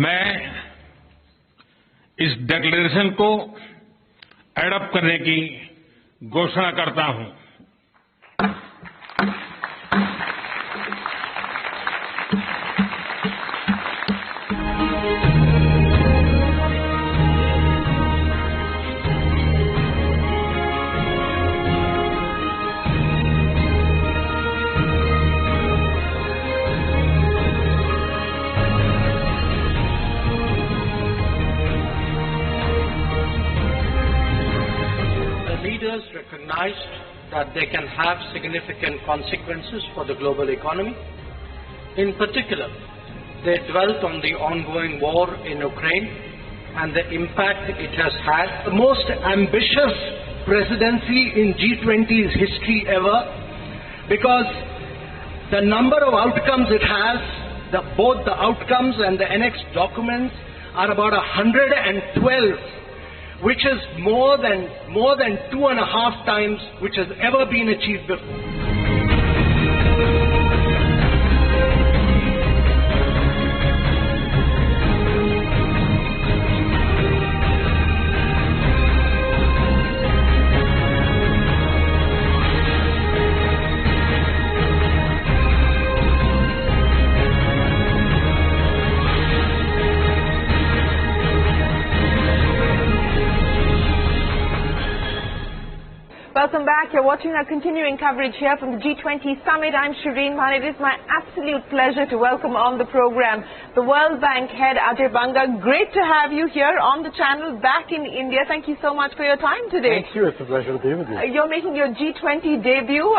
मैं इस डिक्लेरेशन को एडॉप्ट करने की घोषणा करता हूं। Recognized that they can have significant consequences for the global economy. In particular, they dwelt on the ongoing war in Ukraine and the impact it has had. The most ambitious presidency in G20's history ever, because the number of outcomes it has, both the outcomes and the annexed documents are about 112. Which is more than 2.5 times which has ever been achieved before. Welcome back. You're watching our continuing coverage here from the G20 Summit. I'm Shireen Khan. It is my absolute pleasure to welcome on the program the World Bank head, Ajay Banga. Great to have you here on the channel back in India. Thank you so much for your time today. Thank you. It's a pleasure to be with you. You're making your G20 debut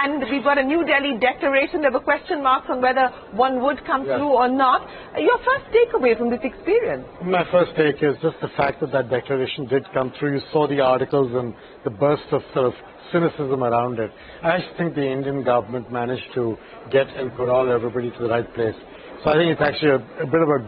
and we've got a New Delhi declaration. There were question marks on whether one would come through or not. Your first takeaway from this experience? My first take is just the fact that that declaration did come through. You saw the articles and the burst of sort of cynicism around it. I think the Indian government managed to get and corral everybody to the right place. So I think it's actually a bit of a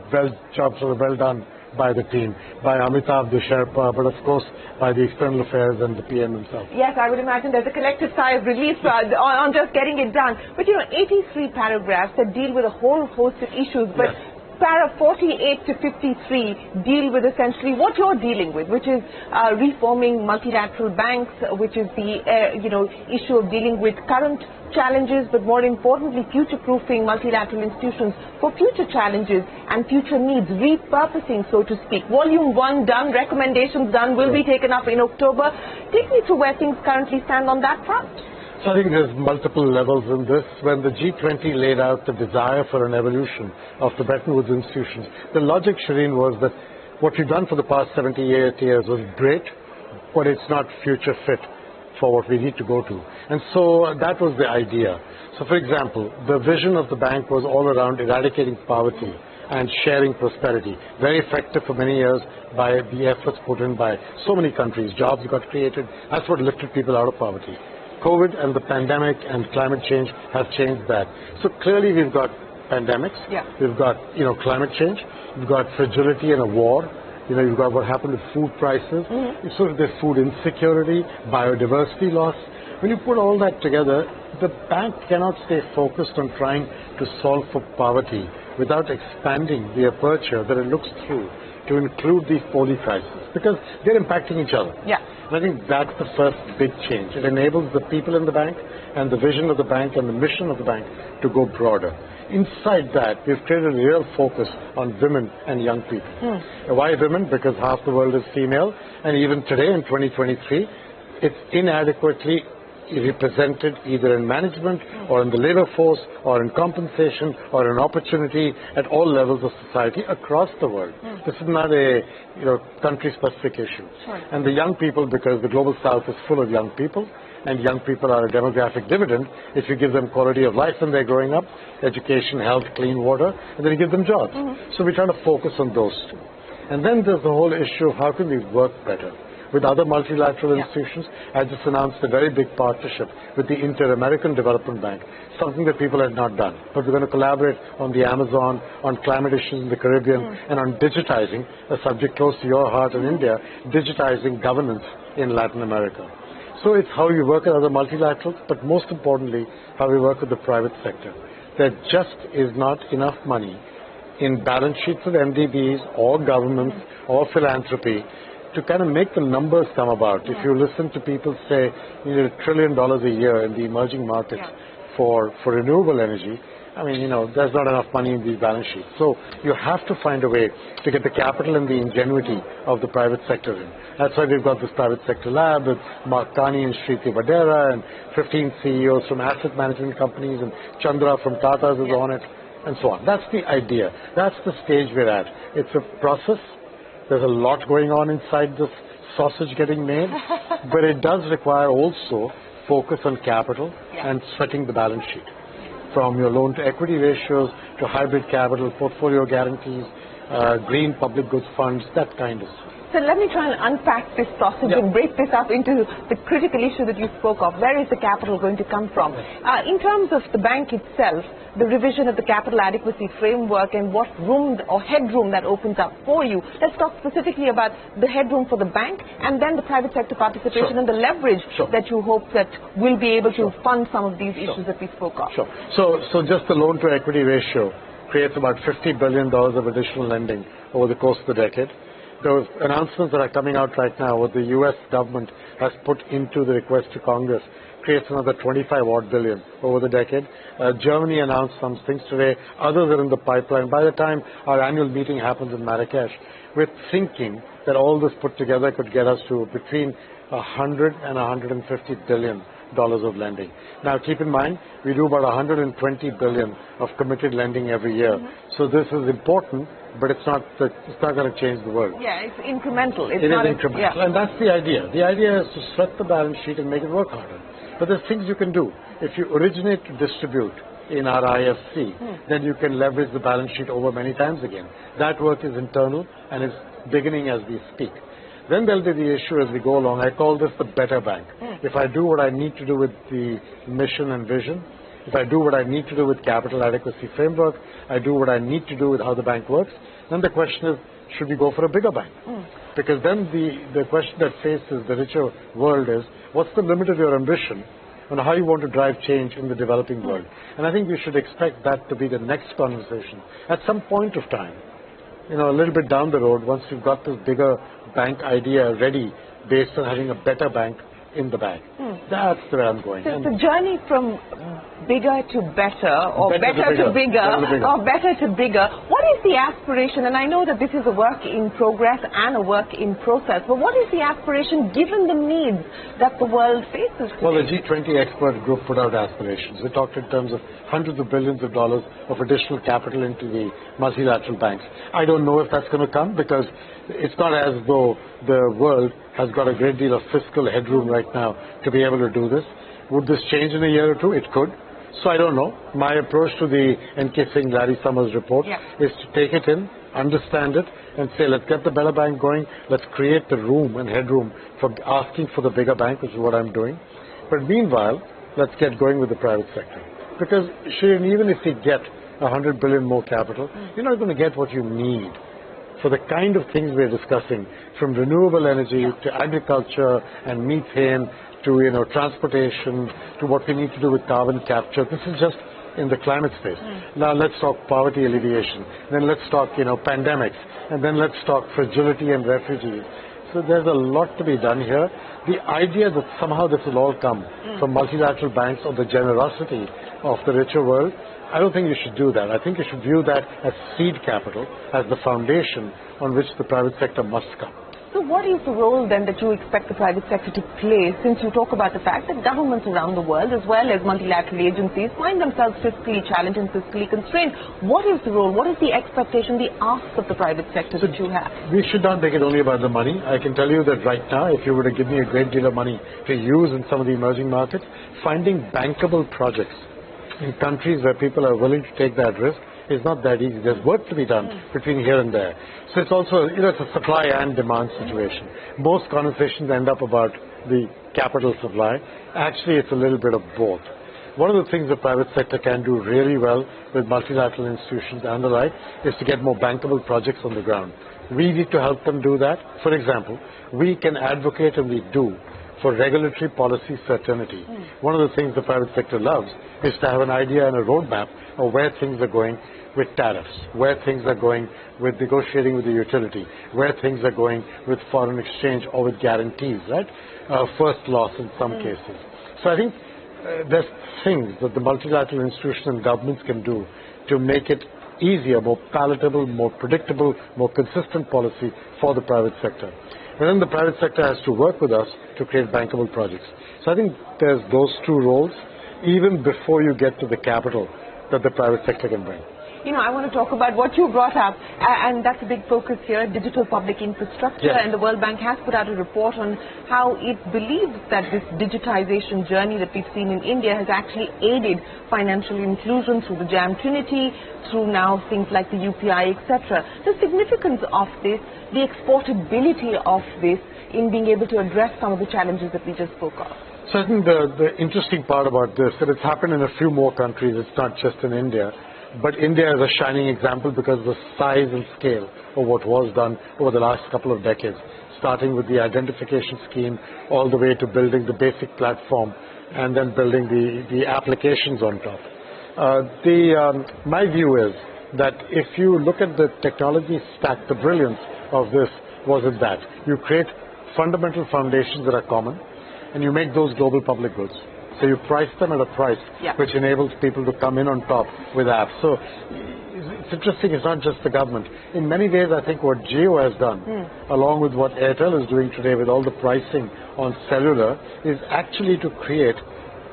job sort of well done by the team, by Amitabh, the Sherpa, but of course by the External Affairs and the PM himself. Yes, I would imagine there's a collective sigh of relief on just getting it done. But 83 paragraphs that deal with a whole host of issues, but Para 48 to 53 deal with essentially what you're dealing with, which is reforming multilateral banks, which is the issue of dealing with current challenges, but more importantly, future-proofing multilateral institutions for future challenges and future needs, repurposing, so to speak. Volume 1 done, recommendations done, will be taken up in October. Take me through where things currently stand on that front. So I think there's multiple levels in this. When the G20 laid out the desire for an evolution of the Bretton Woods institutions, the logic, Shireen, was that what we've done for the past 78 years was great, but it's not future fit for what we need to go to. And so that was the idea. So for example, the vision of the bank was all around eradicating poverty and sharing prosperity. Very effective for many years by the efforts put in by so many countries. Jobs got created. That's what lifted people out of poverty. COVID and the pandemic and climate change have changed that. So clearly we've got pandemics, we've got climate change, we've got fragility and a war, you've got what happened with food prices, so there's food insecurity, biodiversity loss. When you put all that together, the bank cannot stay focused on trying to solve for poverty without expanding the aperture that it looks through to include these poly crises, because they're impacting each other. And I think that's the first big change. It enables the people in the bank and the vision of the bank and the mission of the bank to go broader. Inside that, we've created a real focus on women and young people. Why women? Because half the world is female, and even today in 2023, it's inadequately represented either in management or in the labor force or in compensation or in opportunity at all levels of society across the world. This is not a country-specific issue. And the young people, because the Global South is full of young people, and young people are a demographic dividend if you give them quality of life when they're growing up, education, health, clean water, and then you give them jobs. So we try to focus on those two. And then there's the whole issue of how can we work better with other multilateral institutions. I just announced a very big partnership with the Inter-American Development Bank, something that people had not done. But we're going to collaborate on the Amazon, on climate issues in the Caribbean, and on digitizing, a subject close to your heart in India, digitizing governance in Latin America. So it's how you work with other multilaterals, but most importantly, how we work with the private sector. There just is not enough money in balance sheets of MDBs or governments or philanthropy to kind of make the numbers come about. If you listen to people say you need $1 trillion a year in the emerging markets for renewable energy, I mean, there's not enough money in these balance sheets. So you have to find a way to get the capital and the ingenuity of the private sector in. That's why we've got this private sector lab with Mark Carney and Shriti Vadera and 15 CEOs from asset management companies, and Chandra from Tata's is on it, and so on. That's the idea. That's the stage we're at. It's a process. There's a lot going on inside this sausage getting made, but it does require also focus on capital and sweating the balance sheet. From your loan to equity ratios to hybrid capital, portfolio guarantees, green public goods funds, that kind of stuff. So let me try and unpack this sausage and break this up into the critical issue that you spoke of. Where is the capital going to come from? In terms of the bank itself, the revision of the capital adequacy framework and what room or headroom that opens up for you. Let's talk specifically about the headroom for the bank and then the private sector participation and the leverage that you hope that will be able to fund some of these issues that we spoke of. So just the loan to equity ratio creates about $50 billion of additional lending over the course of the decade. Those announcements that are coming out right now, what the U.S. government has put into the request to Congress, creates another $25 billion over the decade. Germany announced some things today. Others are in the pipeline. By the time our annual meeting happens in Marrakesh, we're thinking that all this put together could get us to between $100 and $150 billion of lending. Now, keep in mind, we do about $120 billion of committed lending every year. So this is important, but it's not going to change the world. Yeah, it's incremental. It is incremental, and that's the idea. The idea is to sweat the balance sheet and make it work harder. But there's things you can do. If you originate to distribute in our IFC, then you can leverage the balance sheet over many times again. That work is internal and is beginning as we speak. Then there'll be the issue as we go along. I call this the better bank. If I do what I need to do with the mission and vision, if I do what I need to do with capital adequacy framework, I do what I need to do with how the bank works, then the question is, should we go for a bigger bank? Because then the question that faces the richer world is, what's the limit of your ambition and how you want to drive change in the developing world? And I think we should expect that to be the next conversation at some point of time. A little bit down the road, once you've got this bigger bank idea ready based on having a better bank in the bag. That's where I'm going. So the journey from bigger to better, or better to bigger, or better to bigger, what is the aspiration? And I know that this is a work in progress and a work in process, but what is the aspiration given the needs that the world faces today? Well, the G20 expert group put out aspirations. They talked in terms of hundreds of billions of dollars of additional capital into the multilateral banks. I don't know if that's going to come, because it's not as though the world has got a great deal of fiscal headroom right now to be able to do this. Would this change in a year or two? It could. So I don't know. My approach to the N.K. Singh, Larry Summers report is to take it in, understand it, and say, let's get the better bank going. Let's create the room and headroom for asking for the bigger bank, which is what I'm doing. But meanwhile, let's get going with the private sector. Because, Shirin, even if we get $100 billion more capital, you're not going to get what you need for the kind of things we're discussing, from renewable energy to agriculture and methane to transportation to what we need to do with carbon capture. This is just in the climate space. Now let's talk poverty alleviation. Then let's talk pandemics, and then let's talk fragility and refugees. So there's a lot to be done here. The idea that somehow this will all come from multilateral banks or the generosity of the richer world, I don't think you should do that. I think you should view that as seed capital, as the foundation on which the private sector must come. So what is the role then that you expect the private sector to play, since you talk about the fact that governments around the world, as well as multilateral agencies, find themselves fiscally challenged and fiscally constrained? What is the role, what is the expectation, the ask of the private sector that you have? We should not make it only about the money. I can tell you that right now, if you were to give me a great deal of money to use in some of the emerging markets, finding bankable projects in countries where people are willing to take that risk is not that easy. There's work to be done between here and there. So it's also, it's a supply and demand situation. Most conversations end up about the capital supply. Actually, it's a little bit of both. One of the things the private sector can do really well with multilateral institutions and the like is to get more bankable projects on the ground. We need to help them do that. For example, we can advocate, and we do, for regulatory policy certainty. One of the things the private sector loves is to have an idea and a roadmap of where things are going with tariffs, where things are going with negotiating with the utility, where things are going with foreign exchange or with guarantees, right? First loss in some cases. So I think there's things that the multilateral institutions and governments can do to make it easier, more palatable, more predictable, more consistent policy for the private sector. But then the private sector has to work with us to create bankable projects. So I think there's those two roles, even before you get to the capital that the private sector can bring. You know, I want to talk about what you brought up, and that's a big focus here, digital public infrastructure. Yes. And the World Bank has put out a report on how it believes that this digitization journey that we've seen in India has actually aided financial inclusion through the JAM Trinity, through now things like the UPI, etc. The significance of this, the exportability of this in being able to address some of the challenges that we just spoke of. So I think the interesting part about this, that it's happened in a few more countries, it's not just in India. But India is a shining example because of the size and scale of what was done over the last couple of decades, starting with the identification scheme all the way to building the basic platform and then building the applications on top. My view is that if you look at the technology stack, the brilliance of this was in that you create fundamental foundations that are common and you make those global public goods. So you price them at a price which enables people to come in on top with apps. So it's interesting, it's not just the government. In many ways, I think what Jio has done, along with what Airtel is doing today with all the pricing on cellular, is actually to create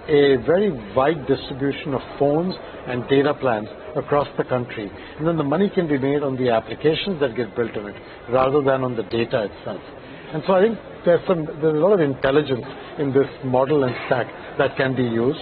a very wide distribution of phones and data plans across the country. And then the money can be made on the applications that get built on it, rather than on the data itself. And so I think there's a lot of intelligence in this model and stack that can be used.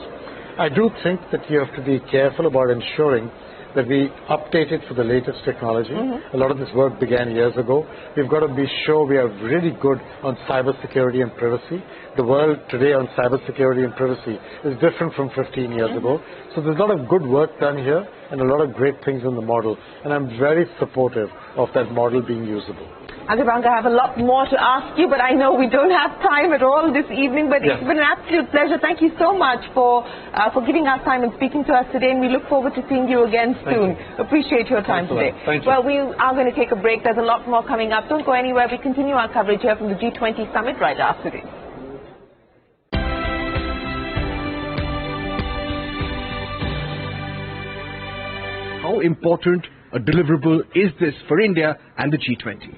I do think that you have to be careful about ensuring that we update it for the latest technology. A lot of this work began years ago. We've got to be sure we are really good on cybersecurity and privacy. The world today on cybersecurity and privacy is different from 15 years ago. So there's a lot of good work done here and a lot of great things in the model. And I'm very supportive of that model being usable. Ajay Banga, I have a lot more to ask you, but I know we don't have time at all this evening. But it's been an absolute pleasure. Thank you so much for giving us time and speaking to us today. And we look forward to seeing you again soon. Appreciate your time today. Thank you. Well, we are going to take a break. There's a lot more coming up. Don't go anywhere. We continue our coverage here from the G20 Summit right after this. How important a deliverable is this for India and the G20?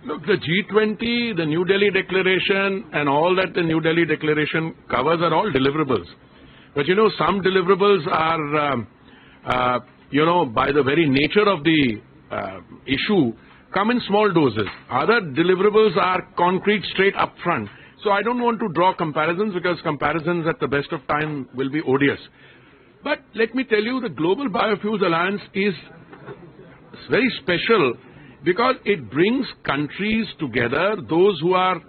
Look, the G20, the New Delhi Declaration, and all that the New Delhi Declaration covers are all deliverables. But, you know, some deliverables are, by the very nature of the issue, come in small doses. Other deliverables are concrete, straight up front. So I don't want to draw comparisons because comparisons at the best of time will be odious. But let me tell you, the Global Biofuels Alliance is very special because it brings countries together, those who are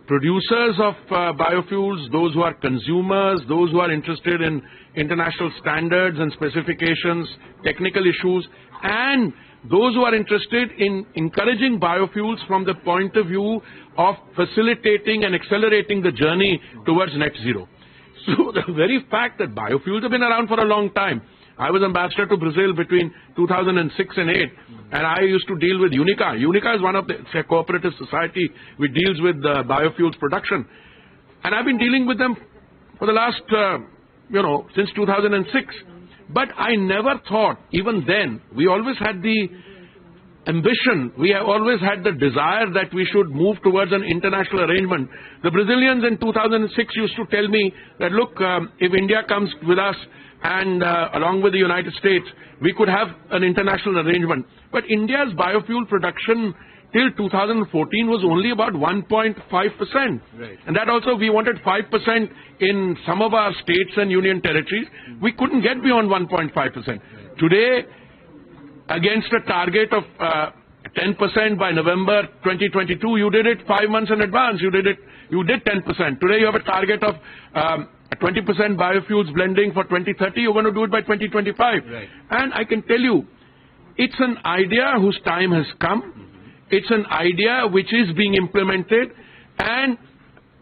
producers of biofuels, those who are consumers, those who are interested in international standards and specifications, technical issues, and those who are interested in encouraging biofuels from the point of view of facilitating and accelerating the journey towards net zero. So the very fact that biofuels have been around for a long time. I was ambassador to Brazil between 2006 and 8, and I used to deal with Unica. Unica is one of the cooperative society which deals with biofuels production. And I've been dealing with them for the last, since 2006. But I never thought, even then, we always had the ambition, we have always had the desire that we should move towards an international arrangement. The Brazilians in 2006 used to tell me that, look, if India comes with us and along with the United States, we could have an international arrangement. But India's biofuel production till 2014 was only about 1.5%. Right. And that also we wanted 5% in some of our states and union territories. We couldn't get beyond 1.5%. Right. Today, against a target of 10% by November 2022, you did it 5 months in advance. You did 10%. Today you have a target of 20% biofuels blending for 2030. You're going to do it by 2025. Right. And I can tell you, it's an idea whose time has come. It's an idea which is being implemented, and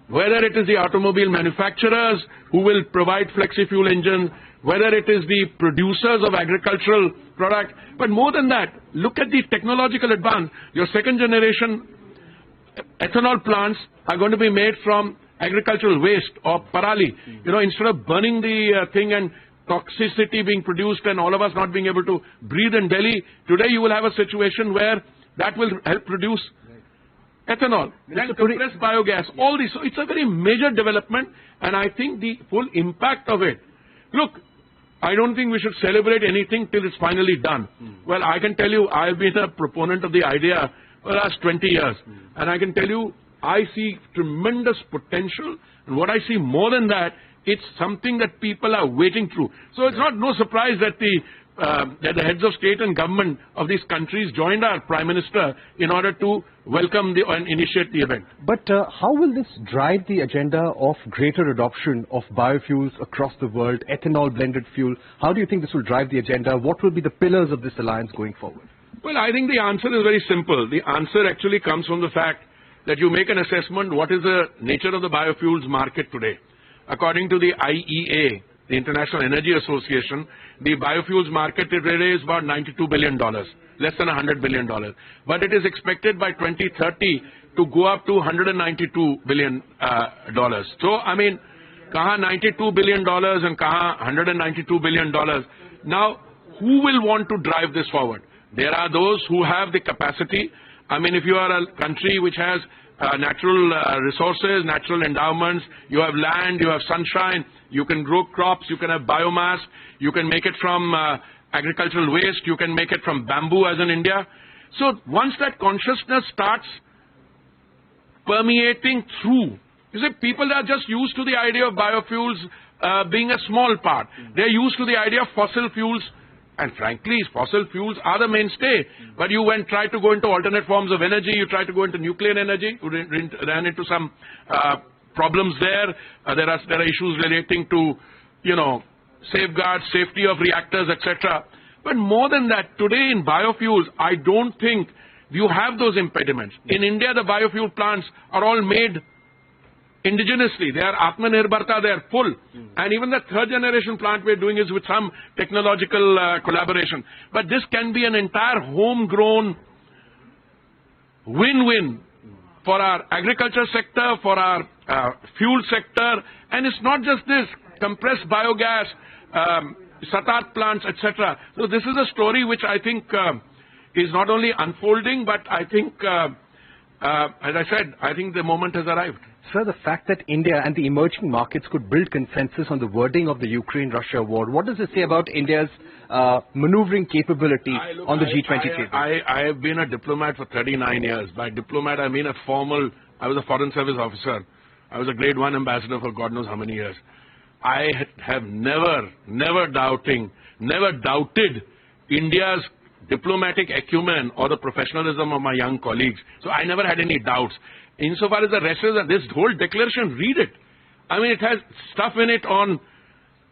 whether it is the automobile manufacturers who will provide flexi-fuel engines, whether it is the producers of agricultural product. But more than that, look at the technological advance. Your second generation ethanol plants are going to be made from agricultural waste or parali. You know, instead of burning the thing and toxicity being produced and all of us not being able to breathe in Delhi, today you will have a situation where that will help produce ethanol, then compressed biogas, all this. So it's a very major development, and I think the full impact of it. Look, I don't think we should celebrate anything till it's finally done. Well, I can tell you, I've been a proponent of the idea for the last 20 years, and I can tell you, I see tremendous potential, and what I see more than that, it's something that people are waiting through. So it's not no surprise that the heads of state and government of these countries joined our Prime Minister in order to welcome and initiate the event. But how will this drive the agenda of greater adoption of biofuels across the world, ethanol-blended fuel? How do you think this will drive the agenda? What will be the pillars of this alliance going forward? Well, I think the answer is very simple. The answer actually comes from the fact that you make an assessment what is the nature of the biofuels market today. According to the IEA, the International Energy Association, the biofuels market today is about $92 billion, less than $100 billion. But it is expected by 2030 to go up to $192 billion. So, I mean, kaha $92 billion and kaha $192 billion. Now, who will want to drive this forward? There are those who have the capacity. I mean, if you are a country which has natural resources, natural endowments, you have land, you have sunshine, you can grow crops, you can have biomass, you can make it from agricultural waste, you can make it from bamboo as in India. So once that consciousness starts permeating through, you see, people are just used to the idea of biofuels being a small part. They're used to the idea of fossil fuels. And frankly, fossil fuels are the mainstay. But you try to go into alternate forms of energy, you try to go into nuclear energy, you ran into some problems there. There are issues relating to, you know, safeguards, safety of reactors, etc. But more than that, today in biofuels, I don't think you have those impediments. In India, the biofuel plants are all made indigenously. They are Atmanirbharta, they are full. And even the third generation plant we're doing is with some technological collaboration. But this can be an entire homegrown win-win for our agriculture sector, for our fuel sector. And it's not just this, compressed biogas, satat plants, etc. So this is a story which I think is not only unfolding, but I think, as I said, I think the moment has arrived. Sir, the fact that India and the emerging markets could build consensus on the wording of the Ukraine-Russia war, what does it say about India's maneuvering capability on the G20 table? I have been a diplomat for 39 years. By diplomat, I mean I was a foreign service officer. I was a grade 1 ambassador for God knows how many years. I have never doubted India's diplomatic acumen or the professionalism of my young colleagues. So I never had any doubts. Insofar as the rest of this whole declaration, read it. I mean, it has stuff in it on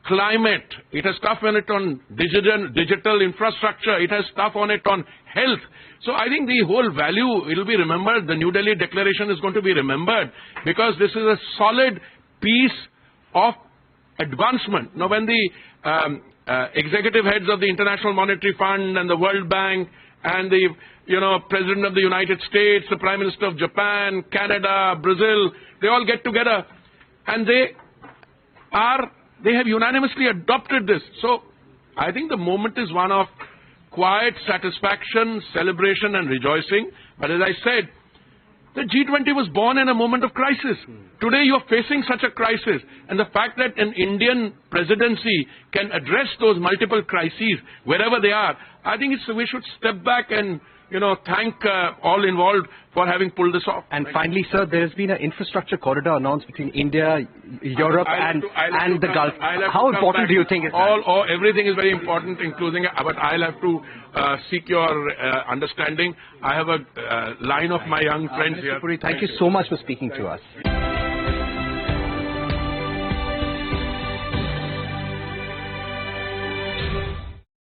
climate. It has stuff in it on digital infrastructure. It has stuff on it on health. So I think the whole value, it will be remembered. The New Delhi Declaration is going to be remembered because this is a solid piece of advancement. Now, when the executive heads of the International Monetary Fund and the World Bank and the President of the United States, the Prime Minister of Japan, Canada, Brazil, they all get together and they have unanimously adopted this. So I think the moment is one of quiet satisfaction, celebration and rejoicing. But as I said, the G20 was born in a moment of crisis. Today you are facing such a crisis. And the fact that an Indian presidency can address those multiple crises wherever they are, I think we should step back and thank all involved for having pulled this off. And finally, sir, there has been an infrastructure corridor announced between India, Europe and the Gulf. How important do you think it is? Everything is very important, including, but I'll have to seek your understanding. I have a line of my young friends here. Mr. Puri, thank you so much for speaking to us.